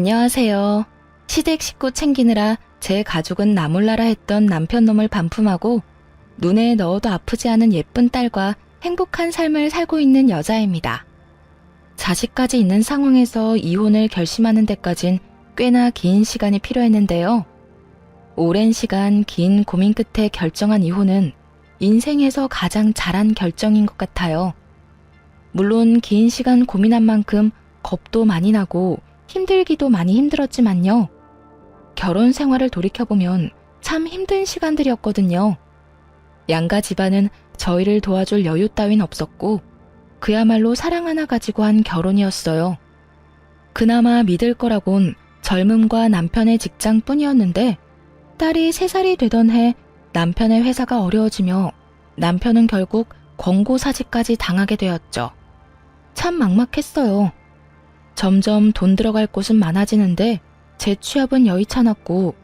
안녕하세요. 시댁 식구 챙기느라 제 가족은 나 몰라라 했던 남편 놈을 반품하고 눈에 넣어도 아프지 않은 예쁜 딸과 행복한 삶을 살고 있는 여자입니다. 자식까지 있는 상황에서 이혼을 결심하는 데까진 꽤나 긴 시간이 필요했는데요. 오랜 시간 긴 고민 끝에 결정한 이혼은 인생에서 가장 잘한 결정인 것 같아요. 물론 긴 시간 고민한 만큼 겁도 많이 나고 힘들기도 많이 힘들었지만요. 결혼 생활을 돌이켜보면 참 힘든 시간들이었거든요. 양가 집안은 저희를 도와줄 여유 따윈 없었고 그야말로 사랑 하나 가지고 한 결혼이었어요. 그나마 믿을 거라곤 젊음과 남편의 직장뿐이었는데 딸이 3살이 되던 해 남편의 회사가 어려워지며 남편은 결국 권고사직까지 당하게 되었죠. 참 막막했어요. 점점 돈 들어갈 곳은 많아지는데 제 취업은 여의찮았고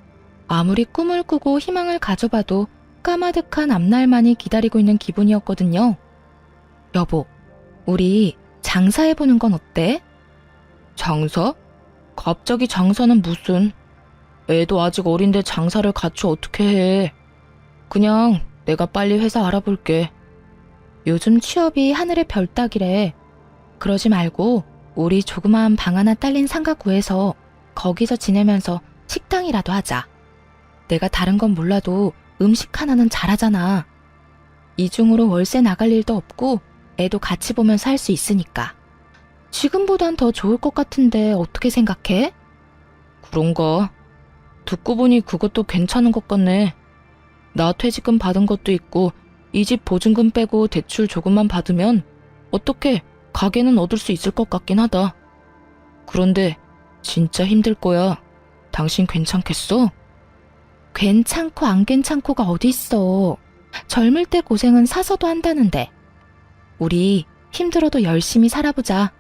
아무리 꿈을 꾸고 희망을 가져봐도 까마득한 앞날만이 기다리고 있는 기분이었거든요. 여보, 우리 장사해보는 건 어때? 장사? 갑자기 장사는 무슨? 애도 아직 어린데 장사를 같이 어떻게 해? 그냥 내가 빨리 회사 알아볼게. 요즘 취업이 하늘의 별 따기래. 그러지 말고 우리 조그마한 방 하나 딸린 상가 구해서 거기서 지내면서 식당이라도 하자. 내가 다른 건 몰라도 음식 하나는 잘하잖아. 이중으로 월세 나갈 일도 없고 애도 같이 보면서 할 수 있으니까. 지금보단 더 좋을 것 같은데 어떻게 생각해? 그런가? 듣고 보니 그것도 괜찮은 것 같네. 나 퇴직금 받은 것도 있고 이 집 보증금 빼고 대출 조금만 받으면 어떻게 가게는 얻을 수 있을 것 같긴 하다. 그런데 진짜 힘들 거야. 당신 괜찮겠어? 괜찮고 안 괜찮고가 어디 있어. 젊을 때 고생은 사서도 한다는데. 우리 힘들어도 열심히 살아보자.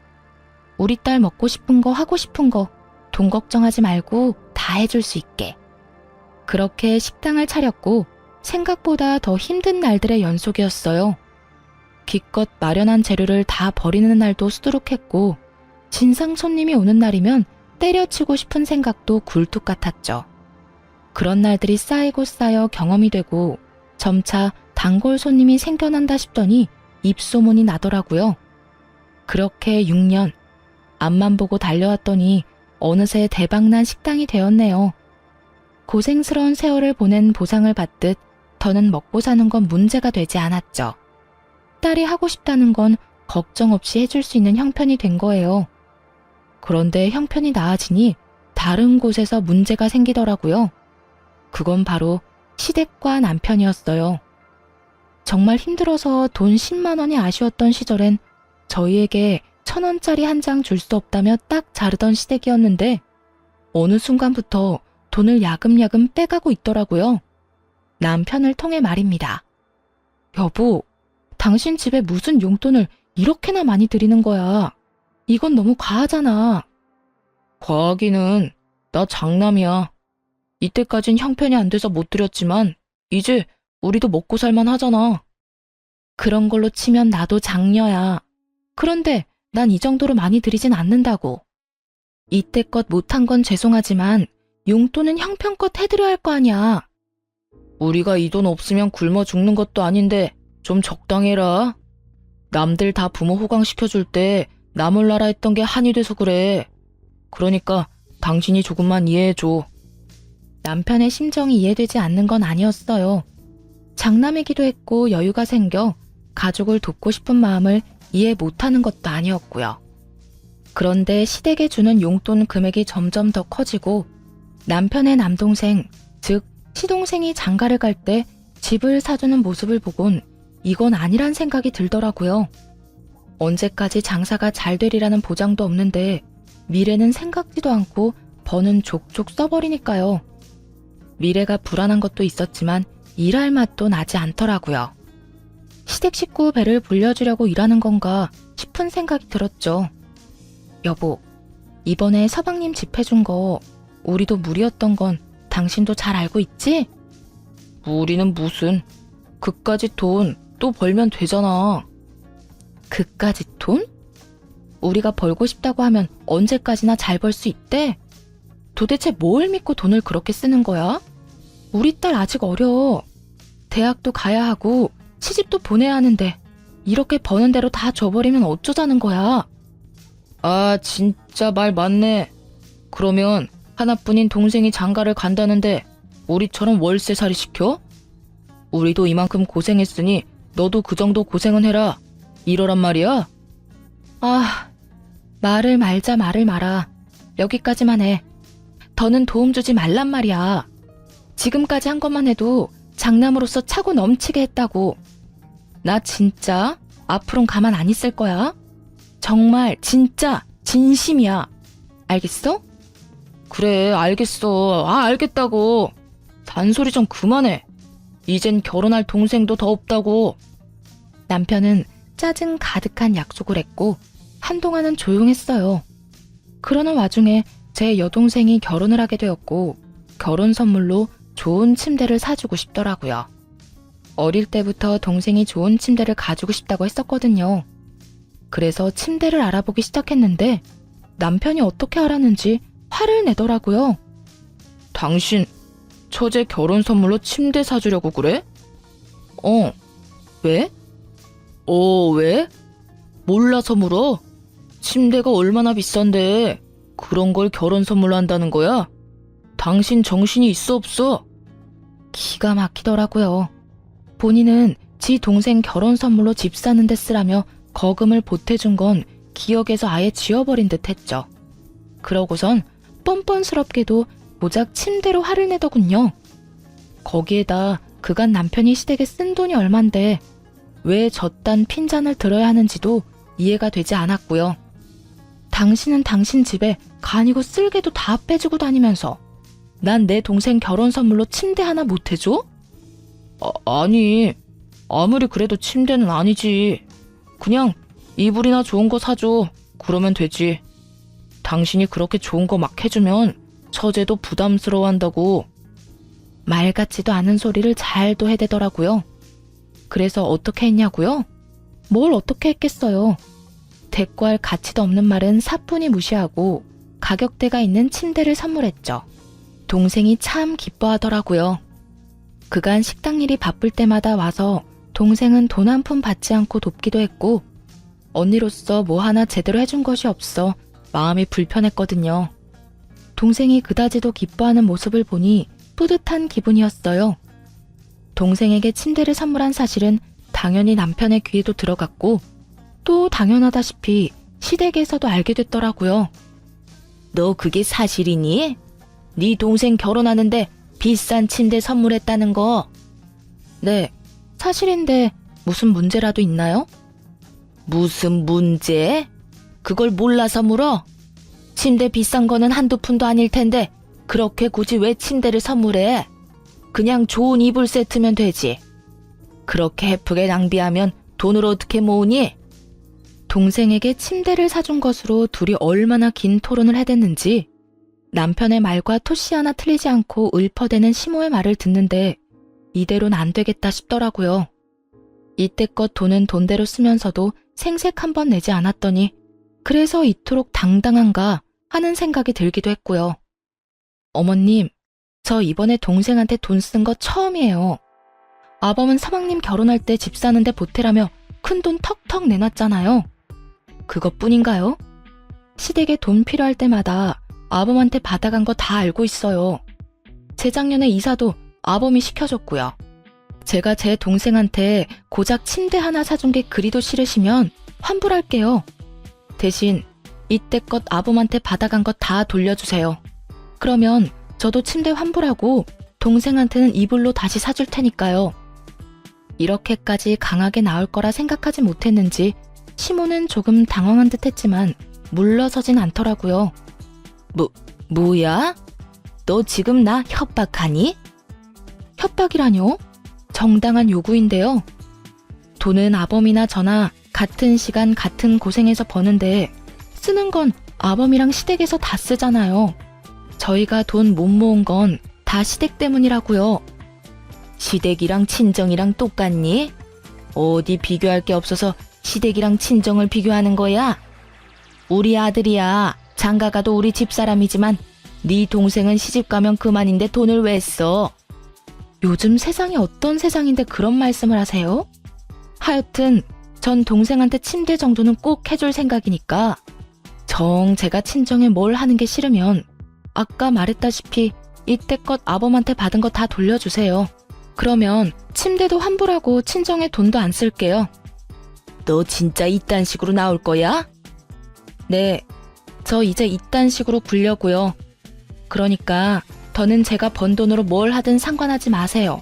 우리 딸 먹고 싶은 거 하고 싶은 거 돈 걱정하지 말고 다 해줄 수 있게. 그렇게 식당을 차렸고 생각보다 더 힘든 날들의 연속이었어요. 기껏 마련한 재료를 다 버리는 날도 수두룩했고 진상 손님이 오는 날이면 때려치고 싶은 생각도 굴뚝 같았죠. 그런 날들이 쌓이고 쌓여 경험이 되고 점차 단골 손님이 생겨난다 싶더니 입소문이 나더라고요. 그렇게 6년 앞만 보고 달려왔더니 어느새 대박난 식당이 되었네요. 고생스러운 세월을 보낸 보상을 받듯 더는 먹고 사는 건 문제가 되지 않았죠. 딸이 하고 싶다는 건 걱정 없이 해줄 수 있는 형편이 된 거예요. 그런데 형편이 나아지니 다른 곳에서 문제가 생기더라고요. 그건 바로 시댁과 남편이었어요. 정말 힘들어서 돈 10만 원이 아쉬웠던 시절엔 저희에게 1,000원짜리 한 장 줄 수 없다며 딱 자르던 시댁이었는데 어느 순간부터 돈을 야금야금 빼가고 있더라고요. 남편을 통해 말입니다. 여보, 당신 집에 무슨 용돈을 이렇게나 많이 드리는 거야. 이건 너무 과하잖아. 과하기는 나 장남이야. 이때까진 형편이 안 돼서 못 드렸지만 이제 우리도 먹고 살만 하잖아. 그런 걸로 치면 나도 장녀야. 그런데 난 이 정도로 많이 드리진 않는다고. 이때껏 못한 건 죄송하지만 용돈은 형편껏 해드려야 할 거 아니야. 우리가 이 돈 없으면 굶어 죽는 것도 아닌데 좀 적당해라. 남들 다 부모 호강시켜줄 때 나 몰라라 했던 게 한이 돼서 그래. 그러니까 당신이 조금만 이해해줘. 남편의 심정이 이해되지 않는 건 아니었어요. 장남이기도 했고 여유가 생겨 가족을 돕고 싶은 마음을 이해 못하는 것도 아니었고요. 그런데 시댁에 주는 용돈 금액이 점점 더 커지고 남편의 남동생, 즉 시동생이 장가를 갈 때 집을 사주는 모습을 보곤 이건 아니란 생각이 들더라고요. 언제까지 장사가 잘 되리라는 보장도 없는데 미래는 생각지도 않고 버는 족족 써버리니까요. 미래가 불안한 것도 있었지만 일할 맛도 나지 않더라고요. 시댁 식구 배를 불려주려고 일하는 건가 싶은 생각이 들었죠. 여보, 이번에 서방님 집 해준 거 우리도 무리였던 건 당신도 잘 알고 있지? 무리는 무슨. 그까짓 돈 또 벌면 되잖아. 그까짓 돈? 우리가 벌고 싶다고 하면 언제까지나 잘 벌 수 있대? 도대체 뭘 믿고 돈을 그렇게 쓰는 거야? 우리 딸 아직 어려. 대학도 가야 하고 시집도 보내야 하는데 이렇게 버는 대로 다 줘버리면 어쩌자는 거야? 아, 진짜 말 맞네. 그러면 하나뿐인 동생이 장가를 간다는데 우리처럼 월세살이 시켜? 우리도 이만큼 고생했으니 너도 그 정도 고생은 해라. 이러란 말이야? 아, 말을 말자 말을 말아. 여기까지만 해. 더는 도움 주지 말란 말이야. 지금까지 한 것만 해도 장남으로서 차고 넘치게 했다고. 나 진짜 앞으론 가만 안 있을 거야. 정말 진짜 진심이야. 알겠어? 그래, 알겠어. 아, 알겠다고. 잔소리 좀 그만해. 이젠 결혼할 동생도 더 없다고. 남편은 짜증 가득한 약속을 했고 한동안은 조용했어요. 그러는 와중에 제 여동생이 결혼을 하게 되었고 결혼 선물로 좋은 침대를 사주고 싶더라고요. 어릴 때부터 동생이 좋은 침대를 가지고 싶다고 했었거든요. 그래서 침대를 알아보기 시작했는데 남편이 어떻게 알았는지 화를 내더라고요. 당신 처제 결혼 선물로 침대 사주려고 그래? 왜? 왜? 몰라서 물어? 침대가 얼마나 비싼데 그런 걸 결혼 선물로 한다는 거야? 당신 정신이 있어 없어? 기가 막히더라고요. 본인은 지 동생 결혼 선물로 집 사는 데 쓰라며 거금을 보태준 건 기억에서 아예 지워버린 듯 했죠. 그러고선 뻔뻔스럽게도 고작 침대로 화를 내더군요. 거기에다 그간 남편이 시댁에 쓴 돈이 얼만데 왜 저딴 핀잔을 들어야 하는지도 이해가 되지 않았고요. 당신은 당신 집에 간이고 쓸개도 다 빼주고 다니면서 난 내 동생 결혼 선물로 침대 하나 못 해줘? 아니, 아무리 그래도 침대는 아니지. 그냥 이불이나 좋은 거 사줘. 그러면 되지. 당신이 그렇게 좋은 거 막 해주면 처제도 부담스러워한다고. 말 같지도 않은 소리를 잘도 해대더라고요. 그래서 어떻게 했냐고요? 뭘 어떻게 했겠어요. 대꾸할 가치도 없는 말은 사뿐히 무시하고 가격대가 있는 침대를 선물했죠. 동생이 참 기뻐하더라고요. 그간 식당 일이 바쁠 때마다 와서 동생은 돈 한 푼 받지 않고 돕기도 했고 언니로서 뭐 하나 제대로 해준 것이 없어 마음이 불편했거든요. 동생이 그다지도 기뻐하는 모습을 보니 뿌듯한 기분이었어요. 동생에게 침대를 선물한 사실은 당연히 남편의 귀에도 들어갔고 또 당연하다시피 시댁에서도 알게 됐더라고요. 너 그게 사실이니? 네 동생 결혼하는데 비싼 침대 선물했다는 거. 네, 사실인데 무슨 문제라도 있나요? 무슨 문제? 그걸 몰라서 물어? 침대 비싼 거는 한두 푼도 아닐 텐데 그렇게 굳이 왜 침대를 선물해? 그냥 좋은 이불 세트면 되지. 그렇게 헤프게 낭비하면 돈을 어떻게 모으니? 동생에게 침대를 사준 것으로 둘이 얼마나 긴 토론을 해댔는지 남편의 말과 토씨 하나 틀리지 않고 읊어대는 시모의 말을 듣는데 이대로는 안 되겠다 싶더라고요. 이때껏 돈은 돈대로 쓰면서도 생색 한 번 내지 않았더니 그래서 이토록 당당한가 하는 생각이 들기도 했고요. 어머님, 저 이번에 동생한테 돈 쓴 거 처음이에요. 아범은 사방님 결혼할 때 집 사는데 보태라며 큰돈 턱턱 내놨잖아요. 그것뿐인가요? 시댁에 돈 필요할 때마다 아범한테 받아간 거 다 알고 있어요. 재작년에 이사도 아범이 시켜줬고요. 제가 제 동생한테 고작 침대 하나 사준 게 그리도 싫으시면 환불할게요. 대신 이때껏 아범한테 받아간 거 다 돌려주세요. 그러면 저도 침대 환불하고 동생한테는 이불로 다시 사줄 테니까요. 이렇게까지 강하게 나올 거라 생각하지 못했는지 시모는 조금 당황한 듯 했지만 물러서진 않더라고요. 뭐야? 너 지금 나 협박하니? 협박이라뇨? 정당한 요구인데요. 돈은 아범이나 저나 같은 시간 같은 고생해서 버는데 쓰는 건 아범이랑 시댁에서 다 쓰잖아요. 저희가 돈 못 모은 건 다 시댁 때문이라고요. 시댁이랑 친정이랑 똑같니? 어디 비교할 게 없어서 시댁이랑 친정을 비교하는 거야? 우리 아들이야. 장가가도 우리 집사람이지만 네 동생은 시집 가면 그만인데 돈을 왜 써? 요즘 세상이 어떤 세상인데 그런 말씀을 하세요? 하여튼 전 동생한테 침대 정도는 꼭 해줄 생각이니까 정 제가 친정에 뭘 하는 게 싫으면 아까 말했다시피 이때껏 아범한테 받은 거 다 돌려주세요. 그러면 침대도 환불하고 친정에 돈도 안 쓸게요. 너 진짜 이딴 식으로 나올 거야? 네, 저 이제 이딴 식으로 굴려고요. 그러니까 더는 제가 번 돈으로 뭘 하든 상관하지 마세요.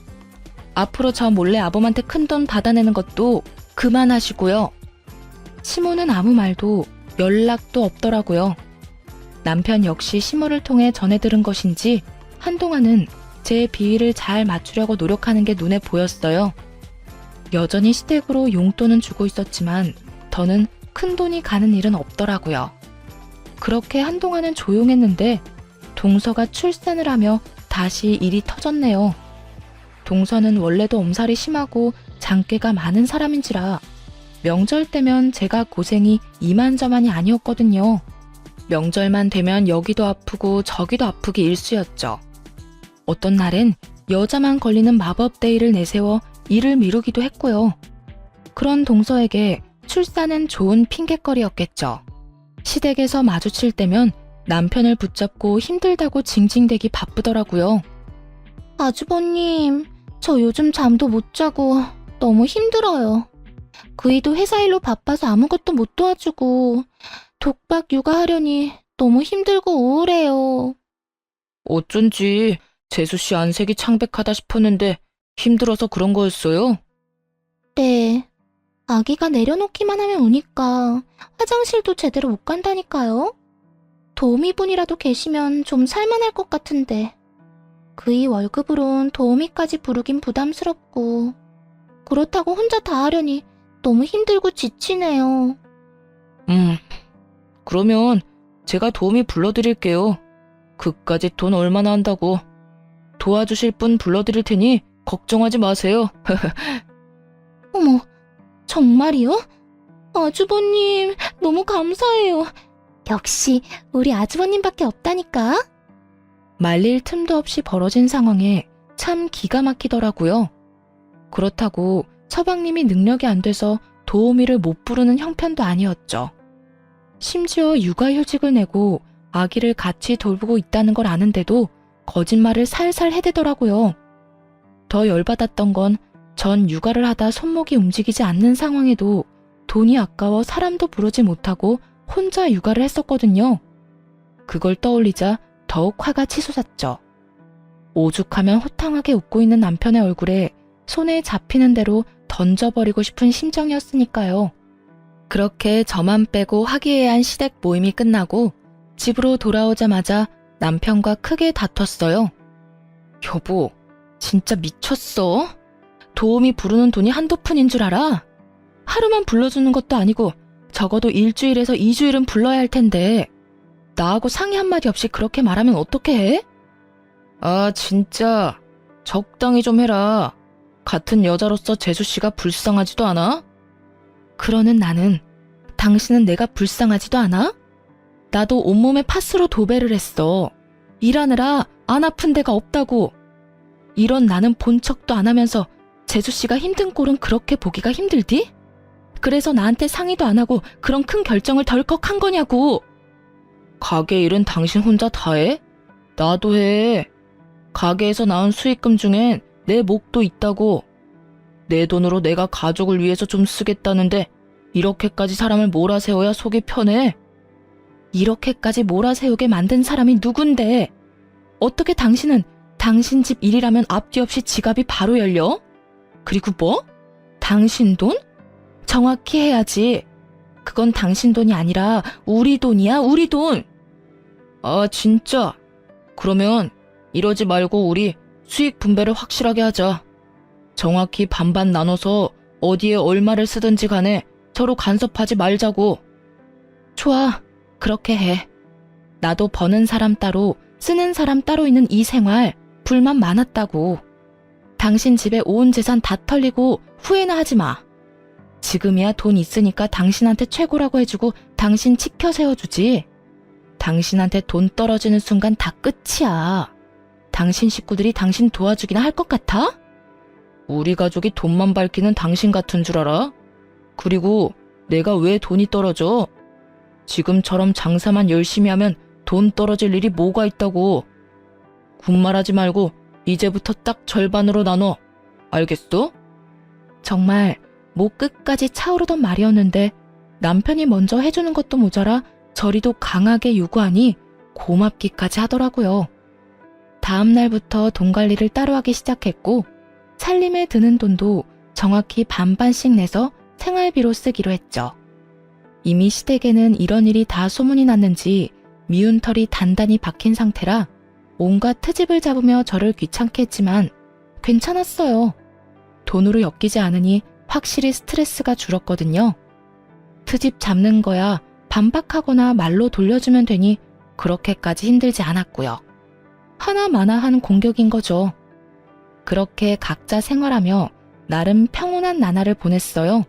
앞으로 저 몰래 아범한테 큰돈 받아내는 것도 그만하시고요. 시모는 아무 말도 연락도 없더라고요. 남편 역시 시모를 통해 전해 들은 것인지 한동안은 제 비위를 잘 맞추려고 노력하는 게 눈에 보였어요. 여전히 시댁으로 용돈은 주고 있었지만 더는 큰 돈이 가는 일은 없더라고요. 그렇게 한동안은 조용했는데 동서가 출산을 하며 다시 일이 터졌네요. 동서는 원래도 엄살이 심하고 장깨가 많은 사람인지라 명절 때면 제가 고생이 이만저만이 아니었거든요. 명절만 되면 여기도 아프고 저기도 아프기 일쑤였죠. 어떤 날엔 여자만 걸리는 마법데이를 내세워 일을 미루기도 했고요. 그런 동서에게 출산은 좋은 핑곗거리였겠죠. 시댁에서 마주칠 때면 남편을 붙잡고 힘들다고 징징대기 바쁘더라고요. 아주버님, 저 요즘 잠도 못 자고 너무 힘들어요. 그이도 회사 일로 바빠서 아무것도 못 도와주고 독박 육아하려니 너무 힘들고 우울해요. 어쩐지 재수씨 안색이 창백하다 싶었는데 힘들어서 그런 거였어요? 네. 아기가 내려놓기만 하면 우니까 화장실도 제대로 못 간다니까요. 도우미분이라도 계시면 좀 살만할 것 같은데 그이 월급으론 도우미까지 부르긴 부담스럽고 그렇다고 혼자 다 하려니 너무 힘들고 지치네요. 그러면 제가 도우미 불러드릴게요. 그까짓 돈 얼마나 한다고. 도와주실 분 불러드릴 테니 걱정하지 마세요. 어머, 정말이요? 아주버님, 너무 감사해요. 역시 우리 아주버님밖에 없다니까. 말릴 틈도 없이 벌어진 상황에 참 기가 막히더라고요. 그렇다고 처방님이 능력이 안 돼서 도우미를 못 부르는 형편도 아니었죠. 심지어 육아휴직을 내고 아기를 같이 돌보고 있다는 걸 아는데도 거짓말을 살살 해대더라고요. 더 열받았던 건 전 육아를 하다 손목이 움직이지 않는 상황에도 돈이 아까워 사람도 부르지 못하고 혼자 육아를 했었거든요. 그걸 떠올리자 더욱 화가 치솟았죠. 오죽하면 호탕하게 웃고 있는 남편의 얼굴에 손에 잡히는 대로 던져버리고 싶은 심정이었으니까요. 그렇게 저만 빼고 화기애애한 시댁 모임이 끝나고 집으로 돌아오자마자 남편과 크게 다퉜어요. 여보, 진짜 미쳤어? 도우미 부르는 돈이 한두 푼인 줄 알아? 하루만 불러주는 것도 아니고 적어도 일주일에서 2주일은 불러야 할 텐데 나하고 상의 한마디 없이 그렇게 말하면 어떻게 해? 아, 진짜 적당히 좀 해라. 같은 여자로서 재수씨가 불쌍하지도 않아? 그러는 나는 당신은 내가 불쌍하지도 않아? 나도 온몸에 파스로 도배를 했어. 일하느라 안 아픈 데가 없다고. 이런 나는 본 척도 안 하면서 재수씨가 힘든 꼴은 그렇게 보기가 힘들디? 그래서 나한테 상의도 안 하고 그런 큰 결정을 덜컥 한 거냐고. 가게 일은 당신 혼자 다 해? 나도 해. 가게에서 나온 수익금 중엔 내 몫도 있다고. 내 돈으로 내가 가족을 위해서 좀 쓰겠다는데 이렇게까지 사람을 몰아세워야 속이 편해? 이렇게까지 몰아세우게 만든 사람이 누군데? 어떻게 당신은 당신 집 일이라면 앞뒤 없이 지갑이 바로 열려? 그리고 뭐? 당신 돈? 정확히 해야지. 그건 당신 돈이 아니라 우리 돈이야, 우리 돈. 아, 진짜? 그러면 이러지 말고 우리 수익 분배를 확실하게 하자. 정확히 반반 나눠서 어디에 얼마를 쓰든지 간에 서로 간섭하지 말자고. 좋아, 그렇게 해. 나도 버는 사람 따로 쓰는 사람 따로 있는 이 생활 불만 많았다고. 당신 집에 온 재산 다 털리고 후회나 하지 마. 지금이야 돈 있으니까 당신한테 최고라고 해주고 당신 치켜 세워주지. 당신한테 돈 떨어지는 순간 다 끝이야. 당신 식구들이 당신 도와주기나 할 것 같아? 우리 가족이 돈만 밝히는 당신 같은 줄 알아? 그리고 내가 왜 돈이 떨어져? 지금처럼 장사만 열심히 하면 돈 떨어질 일이 뭐가 있다고. 군말하지 말고 이제부터 딱 절반으로 나눠. 알겠어? 정말 목 끝까지 차오르던 말이었는데 남편이 먼저 해주는 것도 모자라 저리도 강하게 요구하니 고맙기까지 하더라고요. 다음 날부터 돈 관리를 따로 하기 시작했고 살림에 드는 돈도 정확히 반반씩 내서 생활비로 쓰기로 했죠. 이미 시댁에는 이런 일이 다 소문이 났는지 미운 털이 단단히 박힌 상태라 온갖 트집을 잡으며 저를 귀찮게 했지만 괜찮았어요. 돈으로 엮이지 않으니 확실히 스트레스가 줄었거든요. 트집 잡는 거야 반박하거나 말로 돌려주면 되니 그렇게까지 힘들지 않았고요. 하나마나한 공격인 거죠. 그렇게 각자 생활하며 나름 평온한 나날을 보냈어요.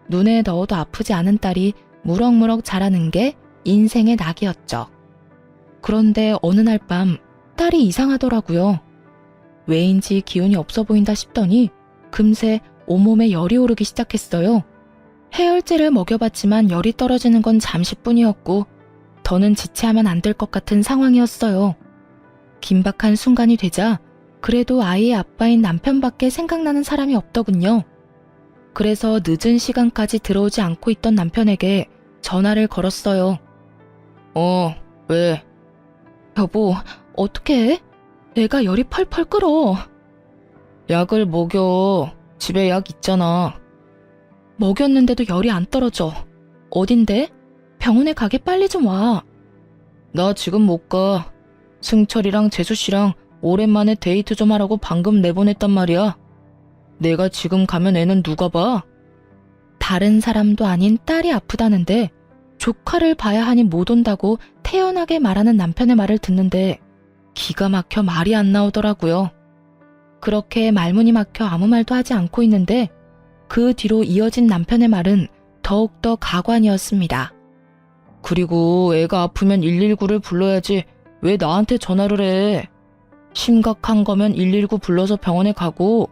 눈에 넣어도 아프지 않은 딸이 무럭무럭 자라는 게 인생의 낙이었죠. 그런데 어느 날 밤 딸이 이상하더라고요. 왜인지 기운이 없어 보인다 싶더니 금세 온몸에 열이 오르기 시작했어요. 해열제를 먹여봤지만 열이 떨어지는 건 잠시뿐이었고 더는 지체하면 안 될 것 같은 상황이었어요. 긴박한 순간이 되자 그래도 아이의 아빠인 남편밖에 생각나는 사람이 없더군요. 그래서 늦은 시간까지 들어오지 않고 있던 남편에게 전화를 걸었어요. 왜? 여보, 어떡해? 애가 열이 펄펄 끓어. 약을 먹여. 집에 약 있잖아. 먹였는데도 열이 안 떨어져. 어딘데? 병원에 가게 빨리 좀 와. 나 지금 못 가. 승철이랑 재수씨랑 오랜만에 데이트 좀 하라고 방금 내보냈단 말이야. 내가 지금 가면 애는 누가 봐? 다른 사람도 아닌 딸이 아프다는데 조카를 봐야 하니 못 온다고 태연하게 말하는 남편의 말을 듣는데 기가 막혀 말이 안 나오더라고요. 그렇게 말문이 막혀 아무 말도 하지 않고 있는데 그 뒤로 이어진 남편의 말은 더욱더 가관이었습니다. 그리고 애가 아프면 119를 불러야지 왜 나한테 전화를 해? 심각한 거면 119 불러서 병원에 가고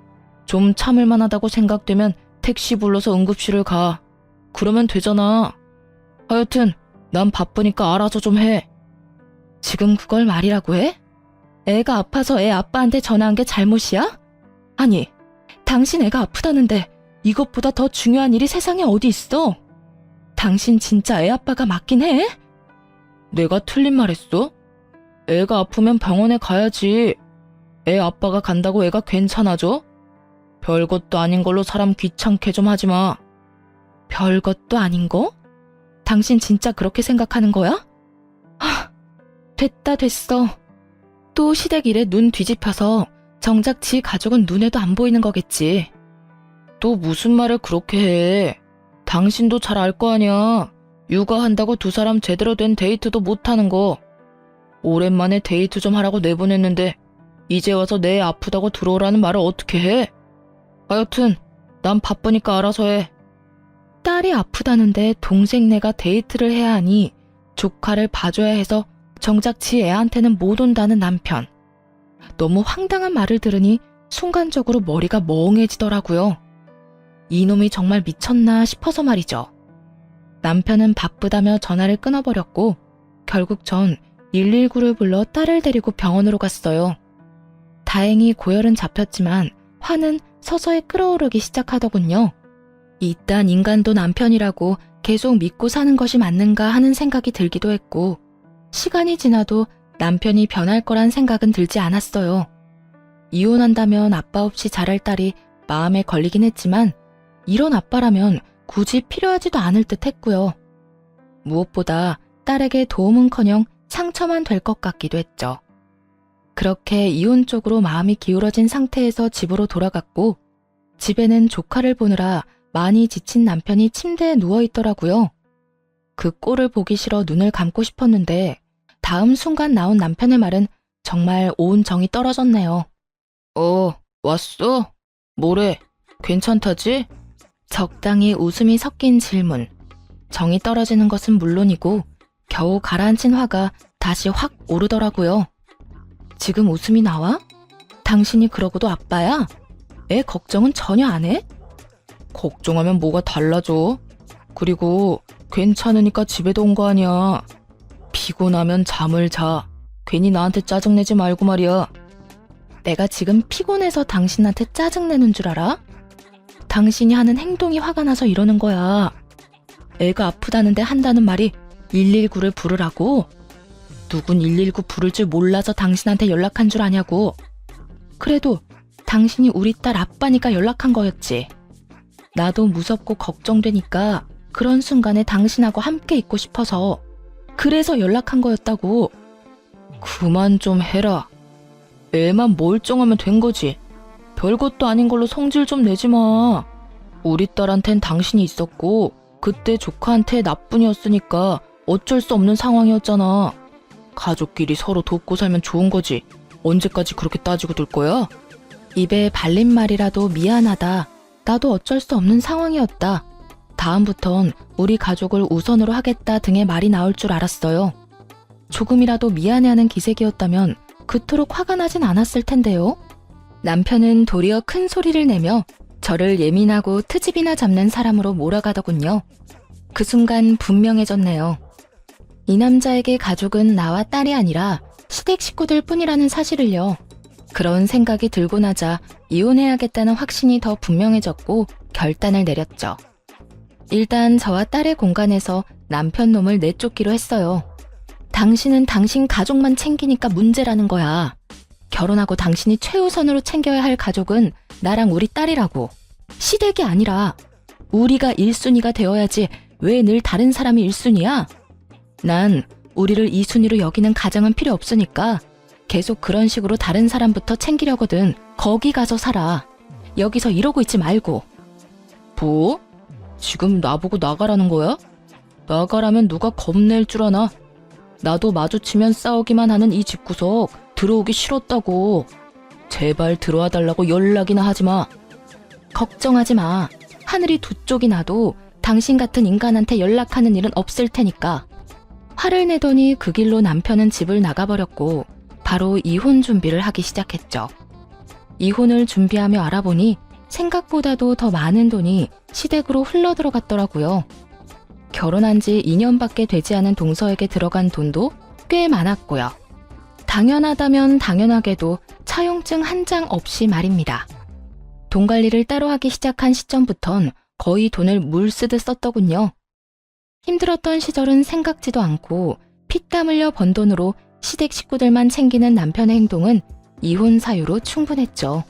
좀 참을 만하다고 생각되면 택시 불러서 응급실을 가. 그러면 되잖아. 하여튼 난 바쁘니까 알아서 좀 해. 지금 그걸 말이라고 해? 애가 아파서 애 아빠한테 전화한 게 잘못이야? 아니, 당신 애가 아프다는데 이것보다 더 중요한 일이 세상에 어디 있어? 당신 진짜 애 아빠가 맞긴 해? 내가 틀린 말 했어? 애가 아프면 병원에 가야지. 애 아빠가 간다고 애가 괜찮아져? 별것도 아닌 걸로 사람 귀찮게 좀 하지 마. 별것도 아닌 거? 당신 진짜 그렇게 생각하는 거야? 됐어. 또 시댁 일에 눈 뒤집혀서 정작 지 가족은 눈에도 안 보이는 거겠지. 또 무슨 말을 그렇게 해. 당신도 잘 알 거 아니야. 육아한다고 두 사람 제대로 된 데이트도 못하는 거. 오랜만에 데이트 좀 하라고 내보냈는데 이제 와서 내 애 아프다고 들어오라는 말을 어떻게 해? 하여튼 난 바쁘니까 알아서 해. 딸이 아프다는데 동생네가 데이트를 해야 하니 조카를 봐줘야 해서 정작 지 애한테는 못 온다는 남편. 너무 황당한 말을 들으니 순간적으로 머리가 멍해지더라고요. 이놈이 정말 미쳤나 싶어서 말이죠. 남편은 바쁘다며 전화를 끊어버렸고 결국 전 119를 불러 딸을 데리고 병원으로 갔어요. 다행히 고열은 잡혔지만 화는 서서히 끓어오르기 시작하더군요. 이딴 인간도 남편이라고 계속 믿고 사는 것이 맞는가 하는 생각이 들기도 했고 시간이 지나도 남편이 변할 거란 생각은 들지 않았어요. 이혼한다면 아빠 없이 자랄 딸이 마음에 걸리긴 했지만 이런 아빠라면 굳이 필요하지도 않을 듯 했고요. 무엇보다 딸에게 도움은커녕 상처만 될 것 같기도 했죠. 그렇게 이혼 쪽으로 마음이 기울어진 상태에서 집으로 돌아갔고 집에는 조카를 보느라 많이 지친 남편이 침대에 누워있더라고요. 그 꼴을 보기 싫어 눈을 감고 싶었는데 다음 순간 나온 남편의 말은 정말 온 정이 떨어졌네요. 왔어? 뭐래? 괜찮다지? 적당히 웃음이 섞인 질문. 정이 떨어지는 것은 물론이고 겨우 가라앉힌 화가 다시 확 오르더라고요. 지금 웃음이 나와? 당신이 그러고도 아빠야? 애 걱정은 전혀 안 해? 걱정하면 뭐가 달라져? 그리고 괜찮으니까 집에도 온 거 아니야. 피곤하면 잠을 자. 괜히 나한테 짜증내지 말고 말이야. 내가 지금 피곤해서 당신한테 짜증내는 줄 알아? 당신이 하는 행동이 화가 나서 이러는 거야. 애가 아프다는데 한다는 말이 119를 부르라고? 누군 119 부를 줄 몰라서 당신한테 연락한 줄 아냐고. 그래도 당신이 우리 딸 아빠니까 연락한 거였지. 나도 무섭고 걱정되니까 그런 순간에 당신하고 함께 있고 싶어서 그래서 연락한 거였다고. 그만 좀 해라. 애만 멀쩡하면 된 거지. 별것도 아닌 걸로 성질 좀 내지 마. 우리 딸한텐 당신이 있었고 그때 조카한테 나뿐이었으니까 어쩔 수 없는 상황이었잖아. 가족끼리 서로 돕고 살면 좋은 거지. 언제까지 그렇게 따지고 둘 거야? 입에 발린 말이라도 미안하다. 나도 어쩔 수 없는 상황이었다. 다음부턴 우리 가족을 우선으로 하겠다 등의 말이 나올 줄 알았어요. 조금이라도 미안해하는 기색이었다면 그토록 화가 나진 않았을 텐데요. 남편은 도리어 큰 소리를 내며 저를 예민하고 트집이나 잡는 사람으로 몰아가더군요. 그 순간 분명해졌네요. 이 남자에게 가족은 나와 딸이 아니라 시댁 식구들 뿐이라는 사실을요. 그런 생각이 들고 나자 이혼해야겠다는 확신이 더 분명해졌고 결단을 내렸죠. 일단 저와 딸의 공간에서 남편 놈을 내쫓기로 했어요. 당신은 당신 가족만 챙기니까 문제라는 거야. 결혼하고 당신이 최우선으로 챙겨야 할 가족은 나랑 우리 딸이라고. 시댁이 아니라 우리가 1순위가 되어야지 왜 늘 다른 사람이 1순위야? 난 우리를 2순위로 여기는 가장은 필요 없으니까 계속 그런 식으로 다른 사람부터 챙기려거든. 거기 가서 살아. 여기서 이러고 있지 말고. 뭐? 지금 나보고 나가라는 거야? 나가라면 누가 겁낼 줄 아나? 나도 마주치면 싸우기만 하는 이 집구석 들어오기 싫었다고. 제발 들어와 달라고 연락이나 하지 마. 걱정하지 마. 하늘이 두 쪽이 나도 당신 같은 인간한테 연락하는 일은 없을 테니까. 화를 내더니 그 길로 남편은 집을 나가버렸고 바로 이혼 준비를 하기 시작했죠. 이혼을 준비하며 알아보니 생각보다도 더 많은 돈이 시댁으로 흘러들어갔더라고요. 결혼한 지 2년밖에 되지 않은 동서에게 들어간 돈도 꽤 많았고요. 당연하다면 당연하게도 차용증 한 장 없이 말입니다. 돈 관리를 따로 하기 시작한 시점부턴 거의 돈을 물 쓰듯 썼더군요. 힘들었던 시절은 생각지도 않고 피땀 흘려 번 돈으로 시댁 식구들만 챙기는 남편의 행동은 이혼 사유로 충분했죠.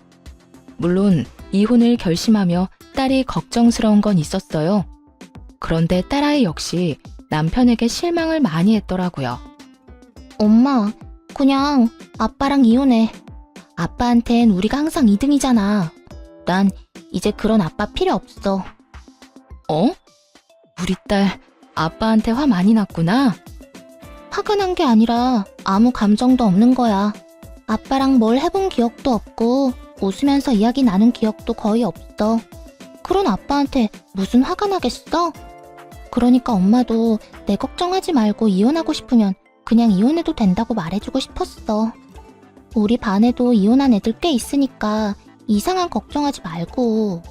물론 이혼을 결심하며 딸이 걱정스러운 건 있었어요. 그런데 딸아이 역시 남편에게 실망을 많이 했더라고요. 엄마, 그냥 아빠랑 이혼해. 아빠한텐 우리가 항상 2등이잖아. 난 이제 그런 아빠 필요 없어. 어? 우리 딸 아빠한테 화 많이 났구나? 화가 난 게 아니라 아무 감정도 없는 거야. 아빠랑 뭘 해본 기억도 없고 웃으면서 이야기 나눈 기억도 거의 없어. 그런 아빠한테 무슨 화가 나겠어? 그러니까 엄마도 내 걱정하지 말고 이혼하고 싶으면 그냥 이혼해도 된다고 말해주고 싶었어. 우리 반에도 이혼한 애들 꽤 있으니까 이상한 걱정하지 말고.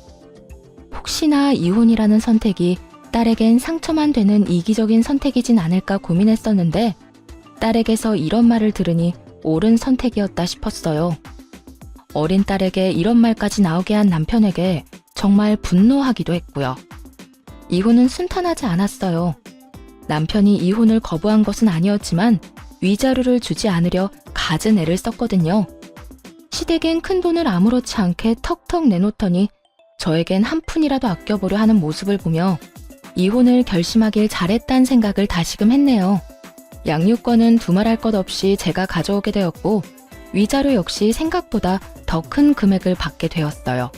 혹시나 이혼이라는 선택이 딸에겐 상처만 되는 이기적인 선택이진 않을까 고민했었는데 딸에게서 이런 말을 들으니 옳은 선택이었다 싶었어요. 어린 딸에게 이런 말까지 나오게 한 남편에게 정말 분노하기도 했고요. 이혼은 순탄하지 않았어요. 남편이 이혼을 거부한 것은 아니었지만 위자료를 주지 않으려 갖은 애를 썼거든요. 시댁엔 큰 돈을 아무렇지 않게 턱턱 내놓더니 저에겐 한 푼이라도 아껴보려 하는 모습을 보며 이혼을 결심하길 잘했다는 생각을 다시금 했네요. 양육권은 두말할 것 없이 제가 가져오게 되었고 위자료 역시 생각보다 더 큰 금액을 받게 되었어요.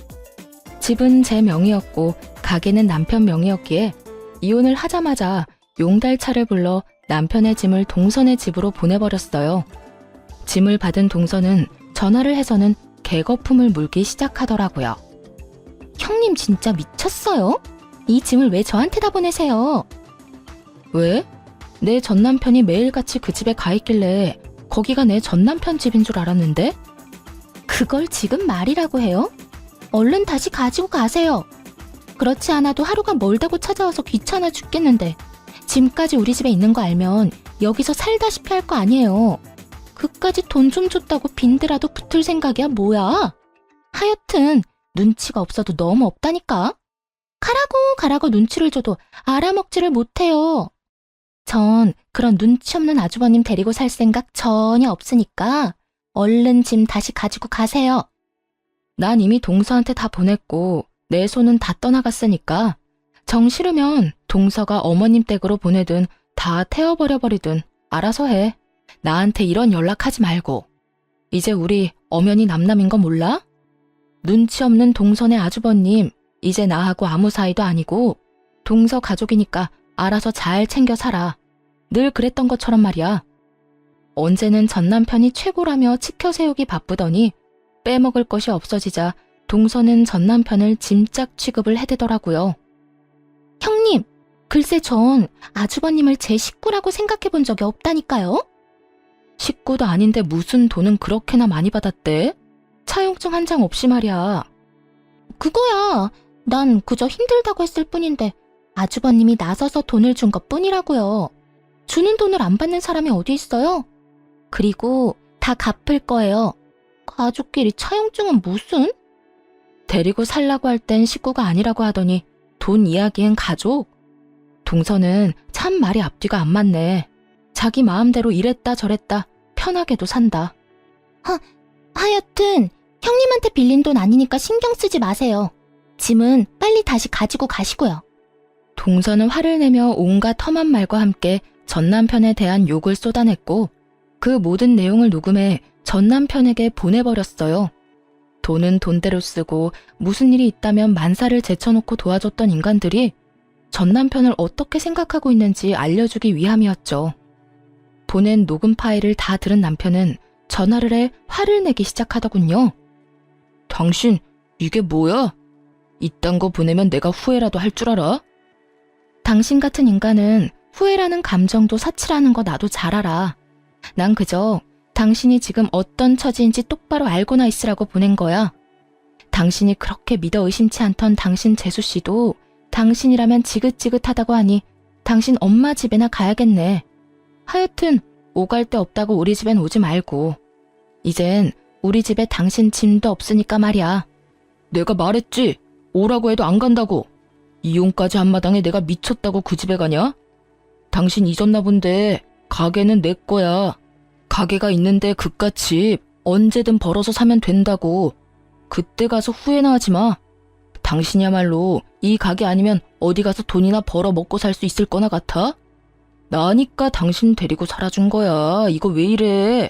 집은 제 명의였고 가게는 남편 명의였기에 이혼을 하자마자 용달차를 불러 남편의 짐을 동선의 집으로 보내버렸어요. 짐을 받은 동선은 전화를 해서는 개거품을 물기 시작하더라고요. 형님 진짜 미쳤어요? 이 짐을 왜 저한테다 보내세요? 왜? 내 전남편이 매일같이 그 집에 가 있길래 거기가 내 전남편 집인 줄 알았는데? 그걸 지금 말이라고 해요? 얼른 다시 가지고 가세요. 그렇지 않아도 하루가 멀다고 찾아와서 귀찮아 죽겠는데 짐까지 우리 집에 있는 거 알면 여기서 살다시피 할 거 아니에요. 그까지 돈 좀 줬다고 빈대라도 붙을 생각이야 뭐야? 하여튼 눈치가 없어도 너무 없다니까. 가라고 눈치를 줘도 알아먹지를 못해요. 전 그런 눈치 없는 아주버님 데리고 살 생각 전혀 없으니까 얼른 짐 다시 가지고 가세요. 난 이미 동서한테 다 보냈고 내 손은 다 떠나갔으니까 정 싫으면 동서가 어머님 댁으로 보내든 다 태워버려버리든 알아서 해. 나한테 이런 연락하지 말고. 이제 우리 엄연히 남남인 거 몰라? 눈치 없는 동선의 아주버님, 이제 나하고 아무 사이도 아니고 동서 가족이니까 알아서 잘 챙겨 살아. 늘 그랬던 것처럼 말이야. 언제는 전남편이 최고라며 치켜세우기 바쁘더니 빼먹을 것이 없어지자 동서는 전남편을 짐짝 취급을 해대더라고요. 형님, 글쎄 전 아주버님을 제 식구라고 생각해 본 적이 없다니까요. 식구도 아닌데 무슨 돈은 그렇게나 많이 받았대? 차용증 한 장 없이 말이야. 그거야. 난 그저 힘들다고 했을 뿐인데 아주버님이 나서서 돈을 준 것뿐이라고요. 주는 돈을 안 받는 사람이 어디 있어요? 그리고 다 갚을 거예요. 가족끼리 차용증은 무슨? 데리고 살라고 할 땐 식구가 아니라고 하더니 돈 이야기엔 가족? 동서는 참 말이 앞뒤가 안 맞네. 자기 마음대로 이랬다 저랬다 편하게도 산다. 하여튼 형님한테 빌린 돈 아니니까 신경 쓰지 마세요. 짐은 빨리 다시 가지고 가시고요. 동서는 화를 내며 온갖 험한 말과 함께 전남편에 대한 욕을 쏟아냈고 그 모든 내용을 녹음해 전남편에게 보내버렸어요. 돈은 돈대로 쓰고 무슨 일이 있다면 만사를 제쳐놓고 도와줬던 인간들이 전남편을 어떻게 생각하고 있는지 알려주기 위함이었죠. 보낸 녹음 파일을 다 들은 남편은 전화를 해 화를 내기 시작하더군요. 당신 이게 뭐야? 이딴 거 보내면 내가 후회라도 할 줄 알아? 당신 같은 인간은 후회라는 감정도 사치라는 거 나도 잘 알아. 난 그저 당신이 지금 어떤 처지인지 똑바로 알고나 있으라고 보낸 거야. 당신이 그렇게 믿어 의심치 않던 당신 재수씨도 당신이라면 지긋지긋하다고 하니 당신 엄마 집에나 가야겠네. 하여튼 오갈 데 없다고 우리 집엔 오지 말고. 이젠 우리 집에 당신 짐도 없으니까 말이야. 내가 말했지. 오라고 해도 안 간다고. 이혼까지 한 마당에 내가 미쳤다고 그 집에 가냐? 당신 잊었나 본데 가게는 내 거야. 가게가 있는데 그깟 집 언제든 벌어서 사면 된다고. 그때 가서 후회나 하지 마. 당신이야말로 이 가게 아니면 어디 가서 돈이나 벌어 먹고 살 수 있을 거나 같아? 나니까 당신 데리고 살아준 거야. 이거 왜 이래?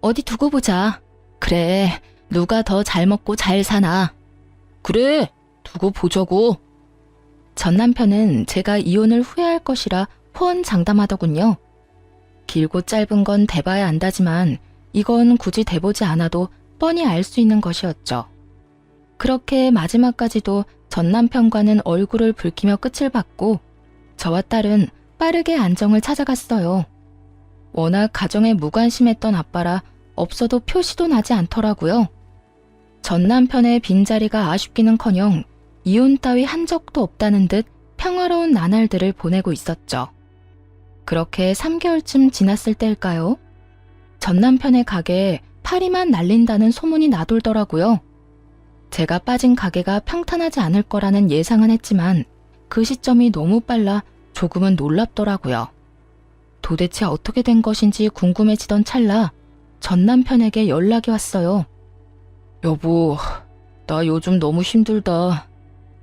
어디 두고 보자. 그래, 누가 더 잘 먹고 잘 사나. 그래, 두고 보자고. 전 남편은 제가 이혼을 후회할 것이라 호언장담하더군요. 길고 짧은 건 대봐야 안다지만 이건 굳이 대보지 않아도 뻔히 알 수 있는 것이었죠. 그렇게 마지막까지도 전 남편과는 얼굴을 붉히며 끝을 봤고 저와 딸은 빠르게 안정을 찾아갔어요. 워낙 가정에 무관심했던 아빠라 없어도 표시도 나지 않더라고요. 전 남편의 빈자리가 아쉽기는커녕 이혼 따위 한 적도 없다는 듯 평화로운 나날들을 보내고 있었죠. 그렇게 3개월쯤 지났을 때일까요? 전 남편의 가게에 파리만 날린다는 소문이 나돌더라고요. 제가 빠진 가게가 평탄하지 않을 거라는 예상은 했지만 그 시점이 너무 빨라 조금은 놀랍더라고요. 도대체 어떻게 된 것인지 궁금해지던 찰나 전 남편에게 연락이 왔어요. 여보, 나 요즘 너무 힘들다.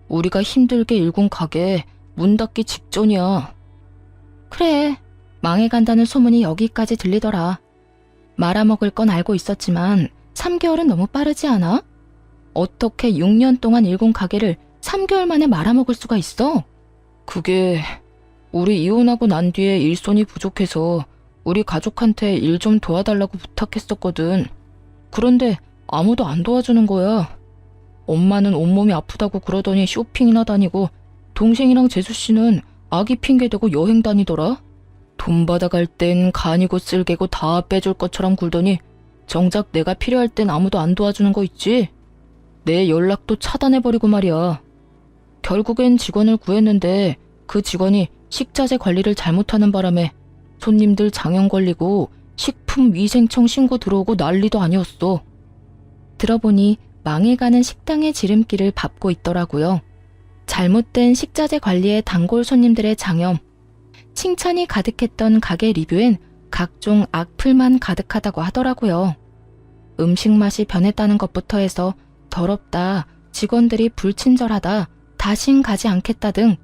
우리가 힘들게 일군 가게 문 닫기 직전이야. 그래, 망해간다는 소문이 여기까지 들리더라. 말아먹을 건 알고 있었지만 3개월은 너무 빠르지 않아? 어떻게 6년 동안 일군 가게를 3개월 만에 말아먹을 수가 있어? 그게 우리 이혼하고 난 뒤에 일손이 부족해서 우리 가족한테 일 좀 도와달라고 부탁했었거든. 그런데 아무도 안 도와주는 거야. 엄마는 온몸이 아프다고 그러더니 쇼핑이나 다니고 동생이랑 재수씨는 아기 핑계대고 여행 다니더라. 돈 받아갈 땐 간이고 쓸개고 다 빼줄 것처럼 굴더니 정작 내가 필요할 땐 아무도 안 도와주는 거 있지? 내 연락도 차단해버리고 말이야. 결국엔 직원을 구했는데 그 직원이 식자재 관리를 잘못하는 바람에 손님들 장염 걸리고 식품위생청 신고 들어오고 난리도 아니었어. 들어보니 망해가는 식당의 지름길을 밟고 있더라고요. 잘못된 식자재 관리에 단골 손님들의 장염, 칭찬이 가득했던 가게 리뷰엔 각종 악플만 가득하다고 하더라고요. 음식 맛이 변했다는 것부터 해서 더럽다, 직원들이 불친절하다, 다신 가지 않겠다 등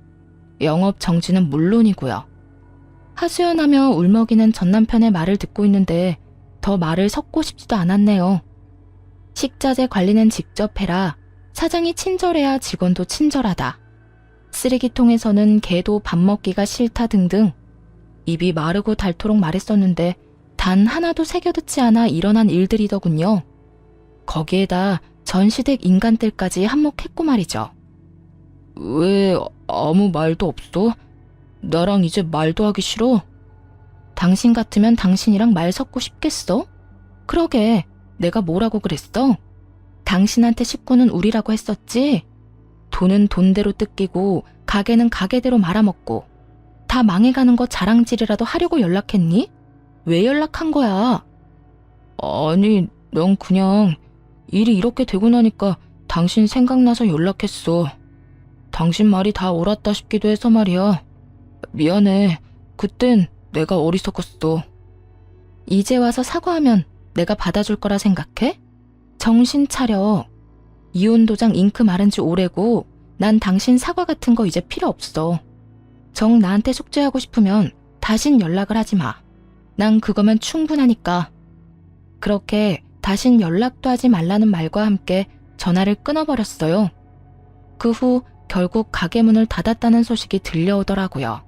영업 정지는 물론이고요. 하소연하며 울먹이는 전 남편의 말을 듣고 있는데 더 말을 섞고 싶지도 않았네요. 식자재 관리는 직접 해라. 사장이 친절해야 직원도 친절하다. 쓰레기통에서는 개도 밥 먹기가 싫다 등등 입이 마르고 닳도록 말했었는데 단 하나도 새겨듣지 않아 일어난 일들이더군요. 거기에다 전 시댁 인간들까지 한몫했고 말이죠. 왜 아무 말도 없어? 나랑 이제 말도 하기 싫어? 당신 같으면 당신이랑 말 섞고 싶겠어? 그러게, 내가 뭐라고 그랬어? 당신한테 식구는 우리라고 했었지? 돈은 돈대로 뜯기고 가게는 가게대로 말아먹고 다 망해가는 거 자랑질이라도 하려고 연락했니? 왜 연락한 거야? 아니, 넌 그냥 일이 이렇게 되고 나니까 당신 생각나서 연락했어. 당신 말이 다 옳았다 싶기도 해서 말이야. 미안해. 그땐 내가 어리석었어. 이제 와서 사과하면 내가 받아줄 거라 생각해? 정신 차려. 이혼 도장 잉크 마른 지 오래고 난 당신 사과 같은 거 이제 필요 없어. 정 나한테 속죄하고 싶으면 다신 연락을 하지 마. 난 그거면 충분하니까. 그렇게 다신 연락도 하지 말라는 말과 함께 전화를 끊어버렸어요. 그 후 결국 가게 문을 닫았다는 소식이 들려오더라고요.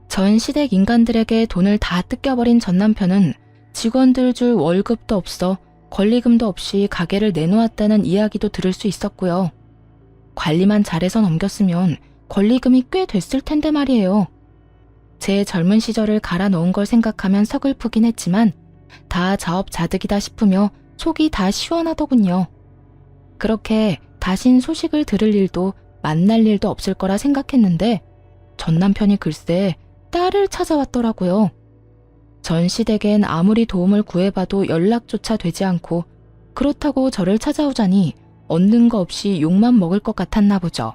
전 시댁 인간들에게 돈을 다 뜯겨버린 전 남편은 직원들 줄 월급도 없어 권리금도 없이 가게를 내놓았다는 이야기도 들을 수 있었고요. 관리만 잘해서 넘겼으면 권리금이 꽤 됐을 텐데 말이에요. 제 젊은 시절을 갈아 넣은 걸 생각하면 서글프긴 했지만 다 자업자득이다 싶으며 속이 다 시원하더군요. 그렇게 다신 소식을 들을 일도 만날 일도 없을 거라 생각했는데 전 남편이 글쎄 딸을 찾아왔더라고요. 전 시댁엔 아무리 도움을 구해봐도 연락조차 되지 않고 그렇다고 저를 찾아오자니 얻는 거 없이 욕만 먹을 것 같았나 보죠.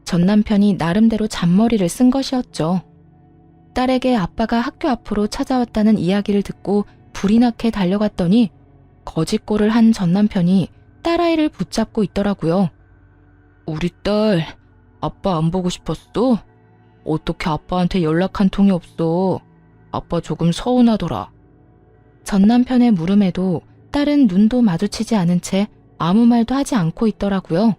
전 남편이 나름대로 잔머리를 쓴 것이었죠. 딸에게 아빠가 학교 앞으로 찾아왔다는 이야기를 듣고 불이 나게 달려갔더니 거짓골을 한 전 남편이 딸아이를 붙잡고 있더라고요. 우리 딸, 아빠 안 보고 싶었어? 어떻게 아빠한테 연락 한 통이 없어? 아빠 조금 서운하더라. 전 남편의 물음에도 딸은 눈도 마주치지 않은 채 아무 말도 하지 않고 있더라고요.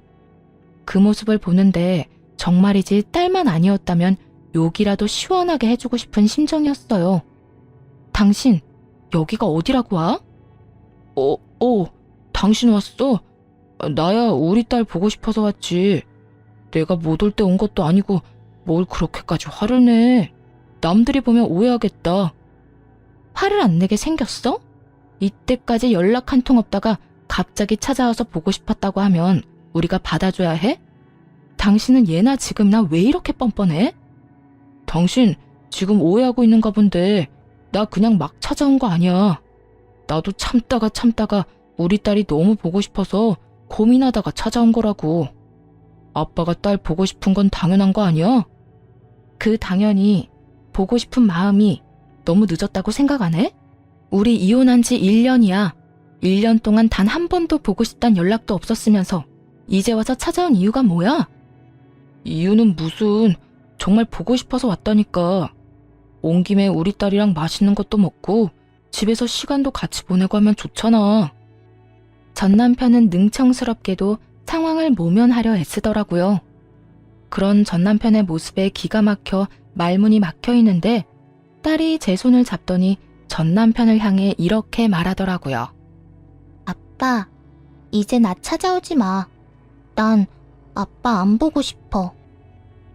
그 모습을 보는데 정말이지 딸만 아니었다면 욕이라도 시원하게 해주고 싶은 심정이었어요. 당신, 여기가 어디라고 와? 당신 왔어? 나야 우리 딸 보고 싶어서 왔지. 내가 못 올 때 온 것도 아니고 뭘 그렇게까지 화를 내. 남들이 보면 오해하겠다. 화를 안 내게 생겼어? 이때까지 연락 한 통 없다가 갑자기 찾아와서 보고 싶었다고 하면 우리가 받아줘야 해? 당신은 예나 지금이나 왜 이렇게 뻔뻔해? 당신 지금 오해하고 있는가 본데 나 그냥 막 찾아온 거 아니야. 나도 참다가 우리 딸이 너무 보고 싶어서 고민하다가 찾아온 거라고. 아빠가 딸 보고 싶은 건 당연한 거 아니야? 그 당연히 보고 싶은 마음이 너무 늦었다고 생각 안 해? 우리 이혼한 지 1년이야. 1년 동안 단 한 번도 보고 싶단 연락도 없었으면서 이제 와서 찾아온 이유가 뭐야? 이유는 무슨, 정말 보고 싶어서 왔다니까. 온 김에 우리 딸이랑 맛있는 것도 먹고 집에서 시간도 같이 보내고 하면 좋잖아. 전 남편은 능청스럽게도 상황을 모면하려 애쓰더라고요. 그런 전 남편의 모습에 기가 막혀 말문이 막혀 있는데 딸이 제 손을 잡더니 전 남편을 향해 이렇게 말하더라고요. 아빠, 이제 나 찾아오지 마. 난 아빠 안 보고 싶어.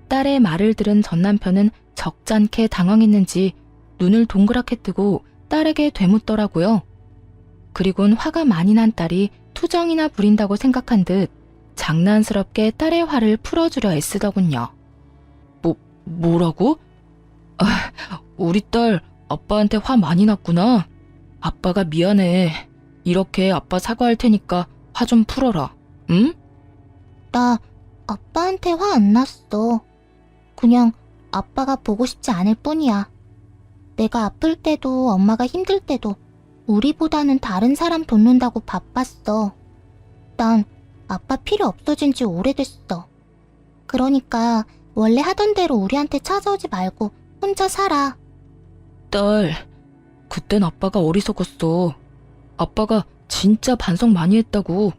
딸의 말을 들은 전 남편은 적잖게 당황했는지 눈을 동그랗게 뜨고 딸에게 되묻더라고요. 그리곤 화가 많이 난 딸이 투정이나 부린다고 생각한 듯 장난스럽게 딸의 화를 풀어주려 애쓰더군요. 뭐라고? 우리 딸 아빠한테 화 많이 났구나. 아빠가 미안해. 이렇게 아빠 사과할 테니까 화 좀 풀어라. 응? 나 아빠한테 화 안 났어. 그냥 아빠가 보고 싶지 않을 뿐이야. 내가 아플 때도 엄마가 힘들 때도 우리보다는 다른 사람 돕는다고 바빴어. 난 아빠 필요 없어진 지 오래됐어. 그러니까 원래 하던 대로 우리한테 찾아오지 말고 혼자 살아. 딸, 그땐 아빠가 어리석었어. 아빠가 진짜 반성 많이 했다고.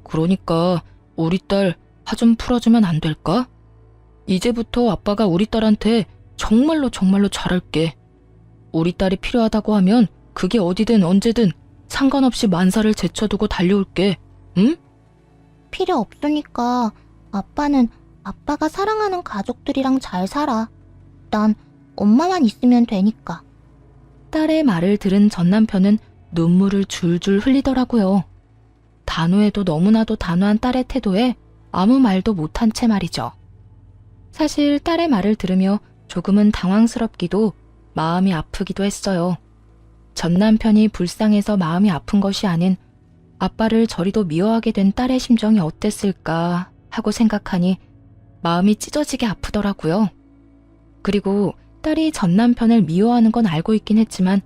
그러니까 우리 딸 화 좀 풀어주면 안 될까? 이제부터 아빠가 우리 딸한테 정말로 잘할게. 우리 딸이 필요하다고 하면 그게 어디든 언제든 상관없이 만사를 제쳐두고 달려올게. 응? 필요 없으니까 아빠는 아빠가 사랑하는 가족들이랑 잘 살아. 난 엄마만 있으면 되니까. 딸의 말을 들은 전 남편은 눈물을 줄줄 흘리더라고요. 단호해도 너무나도 단호한 딸의 태도에 아무 말도 못한 채 말이죠. 사실 딸의 말을 들으며 조금은 당황스럽기도 마음이 아프기도 했어요. 전 남편이 불쌍해서 마음이 아픈 것이 아닌 아빠를 저리도 미워하게 된 딸의 심정이 어땠을까 하고 생각하니 마음이 찢어지게 아프더라고요. 그리고 딸이 전 남편을 미워하는 건 알고 있긴 했지만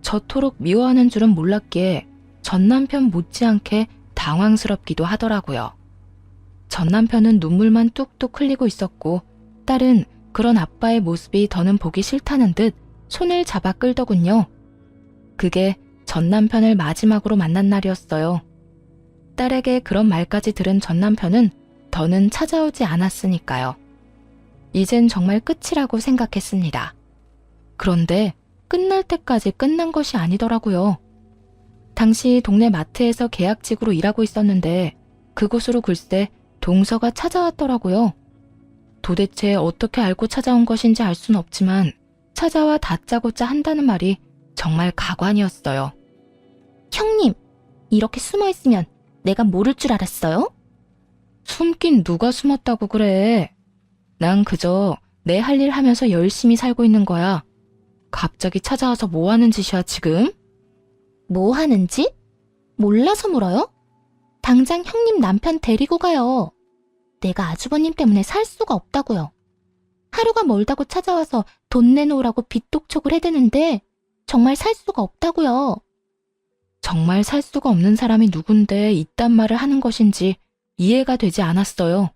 저토록 미워하는 줄은 몰랐기에 전 남편 못지않게 당황스럽기도 하더라고요. 전 남편은 눈물만 뚝뚝 흘리고 있었고 딸은 그런 아빠의 모습이 더는 보기 싫다는 듯 손을 잡아 끌더군요. 그게 전 남편을 마지막으로 만난 날이었어요. 딸에게 그런 말까지 들은 전 남편은 더는 찾아오지 않았으니까요. 이젠 정말 끝이라고 생각했습니다. 그런데 끝날 때까지 끝난 것이 아니더라고요. 당시 동네 마트에서 계약직으로 일하고 있었는데 그곳으로 글쎄 동서가 찾아왔더라고요. 도대체 어떻게 알고 찾아온 것인지 알 수는 없지만 찾아와 다짜고짜 한다는 말이 정말 가관이었어요. 형님, 이렇게 숨어 있으면 내가 모를 줄 알았어요? 숨긴 누가 숨었다고 그래. 난 그저 내 할 일 하면서 열심히 살고 있는 거야. 갑자기 찾아와서 뭐 하는 짓이야 지금? 뭐 하는지? 몰라서 물어요? 당장 형님 남편 데리고 가요. 내가 아주버님 때문에 살 수가 없다고요. 하루가 멀다고 찾아와서 돈 내놓으라고 빚독촉을 해대는데 정말 살 수가 없다고요. 정말 살 수가 없는 사람이 누군데 이딴 말을 하는 것인지 이해가 되지 않았어요.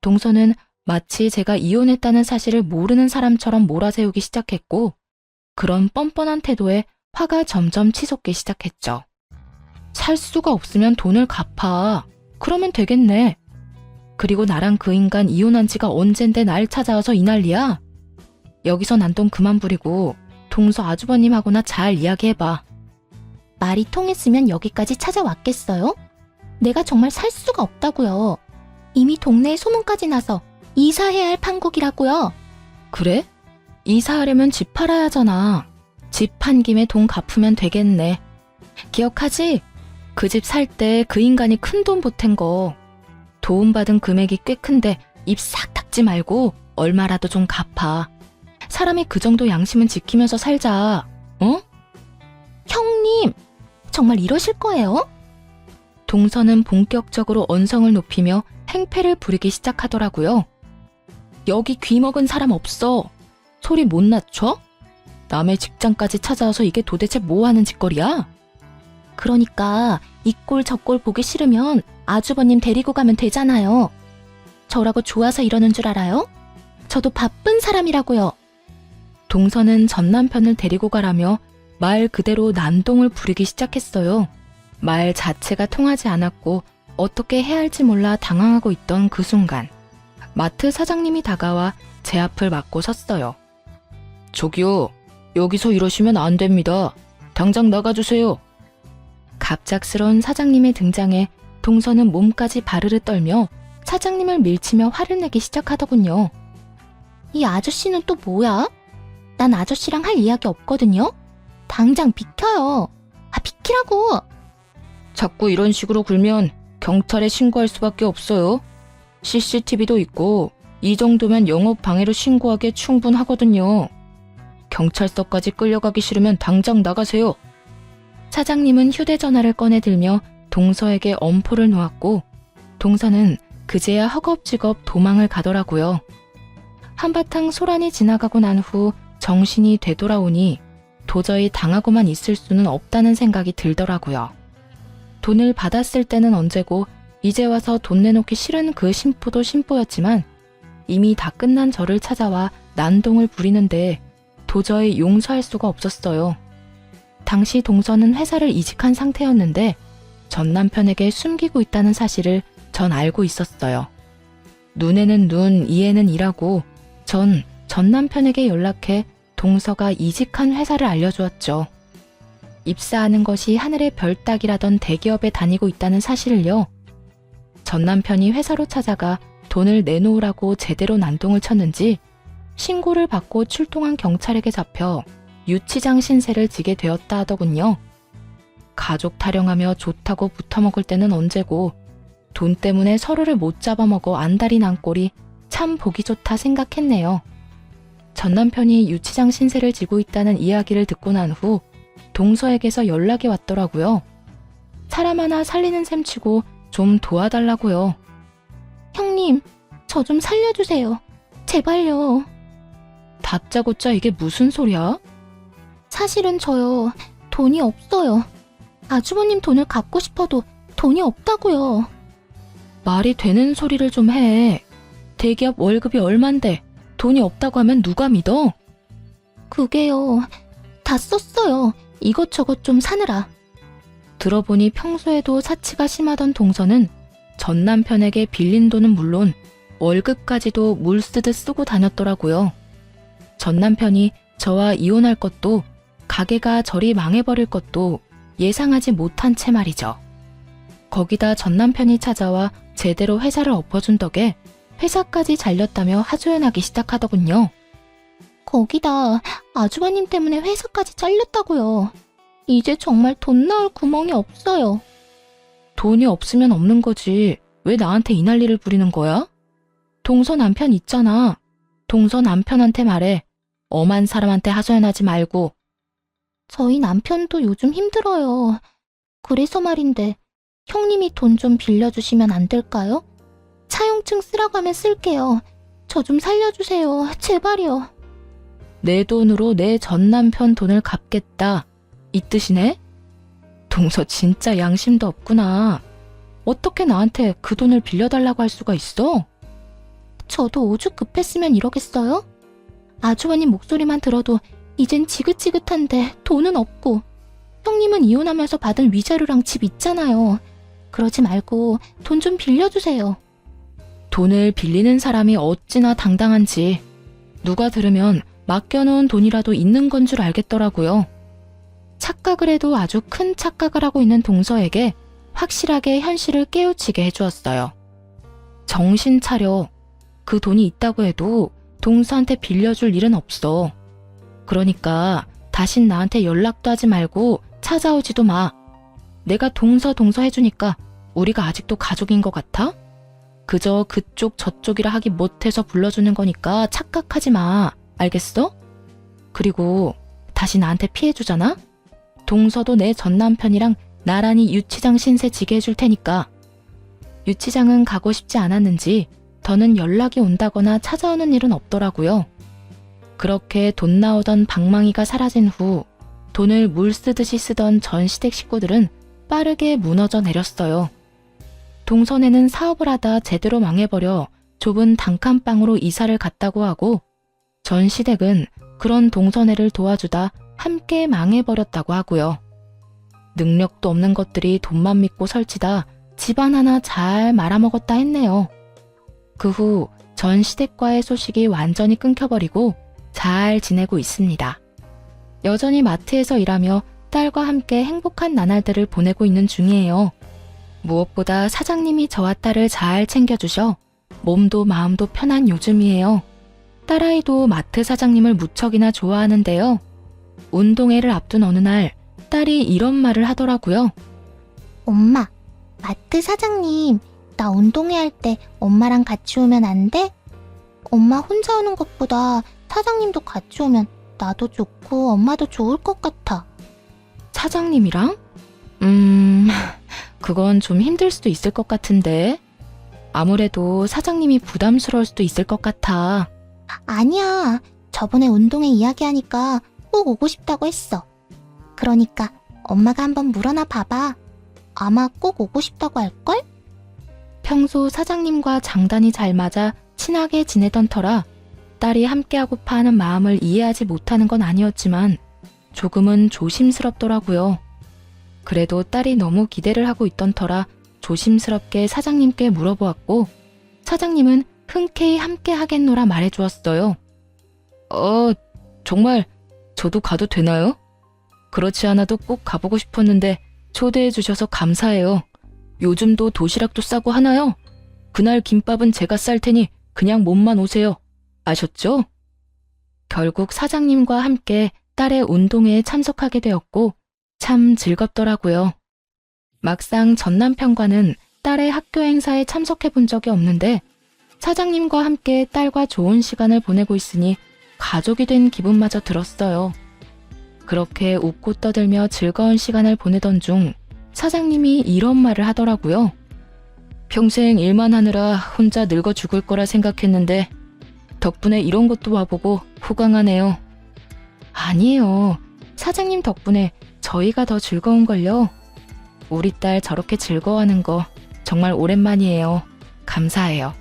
동서는 마치 제가 이혼했다는 사실을 모르는 사람처럼 몰아세우기 시작했고 그런 뻔뻔한 태도에 화가 점점 치솟기 시작했죠. 살 수가 없으면 돈을 갚아. 그러면 되겠네. 그리고 나랑 그 인간 이혼한 지가 언젠데 날 찾아와서 이 난리야? 여기서 난동 그만 부리고 동서 아주버님하고나 잘 이야기해봐. 말이 통했으면 여기까지 찾아왔겠어요? 내가 정말 살 수가 없다고요. 이미 동네에 소문까지 나서 이사해야 할 판국이라고요. 그래? 이사하려면 집 팔아야 하잖아. 집 판 김에 돈 갚으면 되겠네. 기억하지? 그 집 살 때 그 인간이 큰 돈 보탠 거. 도움받은 금액이 꽤 큰데 입 싹 닫지 말고 얼마라도 좀 갚아. 사람이 그 정도 양심은 지키면서 살자. 어? 형님, 정말 이러실 거예요? 동서는 본격적으로 언성을 높이며 행패를 부리기 시작하더라고요. 여기 귀 먹은 사람 없어. 소리 못 낮춰? 남의 직장까지 찾아와서 이게 도대체 뭐 하는 짓거리야? 그러니까 이 꼴 저 꼴 보기 싫으면 아주버님 데리고 가면 되잖아요. 저라고 좋아서 이러는 줄 알아요? 저도 바쁜 사람이라고요. 동서는 전 남편을 데리고 가라며 말 그대로 난동을 부리기 시작했어요. 말 자체가 통하지 않았고 어떻게 해야 할지 몰라 당황하고 있던 그 순간 마트 사장님이 다가와 제 앞을 막고 섰어요. 저기요, 여기서 이러시면 안 됩니다. 당장 나가주세요. 갑작스러운 사장님의 등장에 동서는 몸까지 바르르 떨며 사장님을 밀치며 화를 내기 시작하더군요. 이 아저씨는 또 뭐야? 난 아저씨랑 할 이야기 없거든요. 당장 비켜요. 비키라고. 자꾸 이런 식으로 굴면 경찰에 신고할 수밖에 없어요. CCTV도 있고 이 정도면 영업 방해로 신고하기에 충분하거든요. 경찰서까지 끌려가기 싫으면 당장 나가세요. 사장님은 휴대전화를 꺼내들며 동서에게 엄포를 놓았고 동서는 그제야 허겁지겁 도망을 가더라고요. 한바탕 소란이 지나가고 난 후 정신이 되돌아오니 도저히 당하고만 있을 수는 없다는 생각이 들더라고요. 돈을 받았을 때는 언제고 이제 와서 돈 내놓기 싫은 그 심보도 심보였지만 이미 다 끝난 저를 찾아와 난동을 부리는데 도저히 용서할 수가 없었어요. 당시 동서는 회사를 이직한 상태였는데 전 남편에게 숨기고 있다는 사실을 전 알고 있었어요. 눈에는 눈, 이에는 이라고 전 남편에게 연락해 동서가 이직한 회사를 알려주었죠. 입사하는 것이 하늘의 별 따기라던 대기업에 다니고 있다는 사실을요. 전 남편이 회사로 찾아가 돈을 내놓으라고 제대로 난동을 쳤는지 신고를 받고 출동한 경찰에게 잡혀 유치장 신세를 지게 되었다 하더군요. 가족 타령하며 좋다고 붙어먹을 때는 언제고 돈 때문에 서로를 못 잡아먹어 안달이 난 꼴이 참 보기 좋다 생각했네요. 전 남편이 유치장 신세를 지고 있다는 이야기를 듣고 난 후 동서에게서 연락이 왔더라고요. 사람 하나 살리는 셈치고 좀 도와달라고요. 형님, 저 좀 살려주세요. 제발요. 다짜고짜 이게 무슨 소리야? 사실은 저요, 돈이 없어요. 아주버님 돈을 갚고 싶어도 돈이 없다고요. 말이 되는 소리를 좀 해. 대기업 월급이 얼만데 돈이 없다고 하면 누가 믿어? 그게요, 다 썼어요. 이것저것 좀 사느라. 들어보니 평소에도 사치가 심하던 동서는 전 남편에게 빌린 돈은 물론 월급까지도 물 쓰듯 쓰고 다녔더라고요. 전 남편이 저와 이혼할 것도 가게가 저리 망해버릴 것도 예상하지 못한 채 말이죠. 거기다 전 남편이 찾아와 제대로 회사를 엎어준 덕에 회사까지 잘렸다며 하소연하기 시작하더군요. 거기다 아주버님 때문에 회사까지 잘렸다고요. 이제 정말 돈 나올 구멍이 없어요. 돈이 없으면 없는 거지. 왜 나한테 이 난리를 부리는 거야? 동서 남편 있잖아. 동서 남편한테 말해. 엄한 사람한테 하소연하지 말고. 저희 남편도 요즘 힘들어요. 그래서 말인데 형님이 돈 좀 빌려주시면 안 될까요? 차용증 쓰라고 하면 쓸게요. 저 좀 살려주세요. 제발요. 내 돈으로 내 전 남편 돈을 갚겠다. 이 뜻이네? 동서 진짜 양심도 없구나. 어떻게 나한테 그 돈을 빌려달라고 할 수가 있어? 저도 오죽 급했으면 이러겠어요? 아주버님 목소리만 들어도 이젠 지긋지긋한데 돈은 없고 형님은 이혼하면서 받은 위자료랑 집 있잖아요. 그러지 말고 돈 좀 빌려주세요. 돈을 빌리는 사람이 어찌나 당당한지 누가 들으면 맡겨놓은 돈이라도 있는 건 줄 알겠더라고요. 착각을 해도 아주 큰 착각을 하고 있는 동서에게 확실하게 현실을 깨우치게 해주었어요. 정신 차려. 그 돈이 있다고 해도 동서한테 빌려줄 일은 없어. 그러니까 다신 나한테 연락도 하지 말고 찾아오지도 마. 내가 동서 해주니까 우리가 아직도 가족인 것 같아? 그저 그쪽 저쪽이라 하기 못해서 불러주는 거니까 착각하지 마. 알겠어? 그리고 다시 나한테 피해주잖아? 동서도 내 전 남편이랑 나란히 유치장 신세 지게 해줄 테니까. 유치장은 가고 싶지 않았는지 더는 연락이 온다거나 찾아오는 일은 없더라고요. 그렇게 돈 나오던 방망이가 사라진 후 돈을 물 쓰듯이 쓰던 전 시댁 식구들은 빠르게 무너져 내렸어요. 동선에는 사업을 하다 제대로 망해버려 좁은 단칸방으로 이사를 갔다고 하고 전 시댁은 그런 동선애를 도와주다 함께 망해버렸다고 하고요. 능력도 없는 것들이 돈만 믿고 설치다 집안 하나 잘 말아먹었다 했네요. 그 후 전 시댁과의 소식이 완전히 끊겨버리고 잘 지내고 있습니다. 여전히 마트에서 일하며 딸과 함께 행복한 나날들을 보내고 있는 중이에요. 무엇보다 사장님이 저와 딸을 잘 챙겨주셔 몸도 마음도 편한 요즘이에요. 딸아이도 마트 사장님을 무척이나 좋아하는데요. 운동회를 앞둔 어느 날 딸이 이런 말을 하더라고요. 엄마, 마트 사장님, 나 운동회 할 때 엄마랑 같이 오면 안 돼? 엄마 혼자 오는 것보다 사장님도 같이 오면 나도 좋고 엄마도 좋을 것 같아. 사장님이랑? 그건 좀 힘들 수도 있을 것 같은데. 아무래도 사장님이 부담스러울 수도 있을 것 같아. 아니야. 저번에 운동회 이야기하니까 꼭 오고 싶다고 했어. 그러니까 엄마가 한번 물어나 봐봐. 아마 꼭 오고 싶다고 할걸? 평소 사장님과 장단이 잘 맞아 친하게 지내던 터라 딸이 함께하고파 하는 마음을 이해하지 못하는 건 아니었지만 조금은 조심스럽더라고요. 그래도 딸이 너무 기대를 하고 있던 터라 조심스럽게 사장님께 물어보았고 사장님은 흔쾌히 함께 하겠노라 말해주었어요. 정말 저도 가도 되나요? 그렇지 않아도 꼭 가보고 싶었는데 초대해 주셔서 감사해요. 요즘도 도시락도 싸고 하나요? 그날 김밥은 제가 쌀 테니 그냥 몸만 오세요. 아셨죠? 결국 사장님과 함께 딸의 운동회에 참석하게 되었고 참 즐겁더라고요. 막상 전 남편과는 딸의 학교 행사에 참석해 본 적이 없는데 사장님과 함께 딸과 좋은 시간을 보내고 있으니 가족이 된 기분마저 들었어요. 그렇게 웃고 떠들며 즐거운 시간을 보내던 중 사장님이 이런 말을 하더라고요. 평생 일만 하느라 혼자 늙어 죽을 거라 생각했는데 덕분에 이런 것도 와보고 호강하네요. 아니에요. 사장님 덕분에 저희가 더 즐거운걸요. 우리 딸 저렇게 즐거워하는 거 정말 오랜만이에요. 감사해요.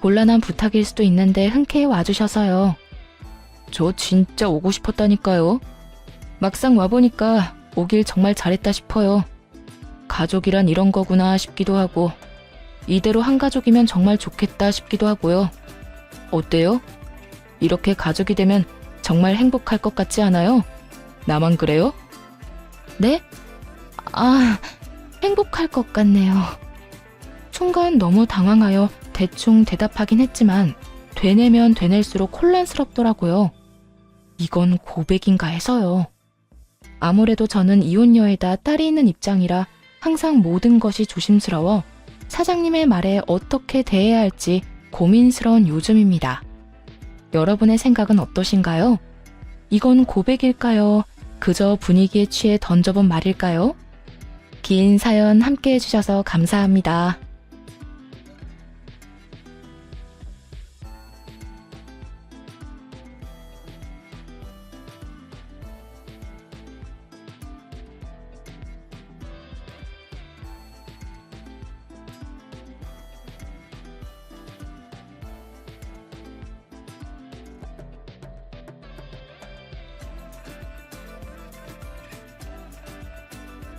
곤란한 부탁일 수도 있는데 흔쾌히 와주셔서요. 저 진짜 오고 싶었다니까요. 막상 와보니까 오길 정말 잘했다 싶어요. 가족이란 이런 거구나 싶기도 하고 이대로 한 가족이면 정말 좋겠다 싶기도 하고요. 어때요? 이렇게 가족이 되면 정말 행복할 것 같지 않아요? 나만 그래요? 네? 행복할 것 같네요. 순간 너무 당황하여 대충 대답하긴 했지만 되뇌면 되낼수록 혼란스럽더라고요. 이건 고백인가 해서요. 아무래도 저는 이혼녀에다 딸이 있는 입장이라 항상 모든 것이 조심스러워 사장님의 말에 어떻게 대해야 할지 고민스러운 요즘입니다. 여러분의 생각은 어떠신가요? 이건 고백일까요? 그저 분위기에 취해 던져본 말일까요? 긴 사연 함께 해주셔서 감사합니다.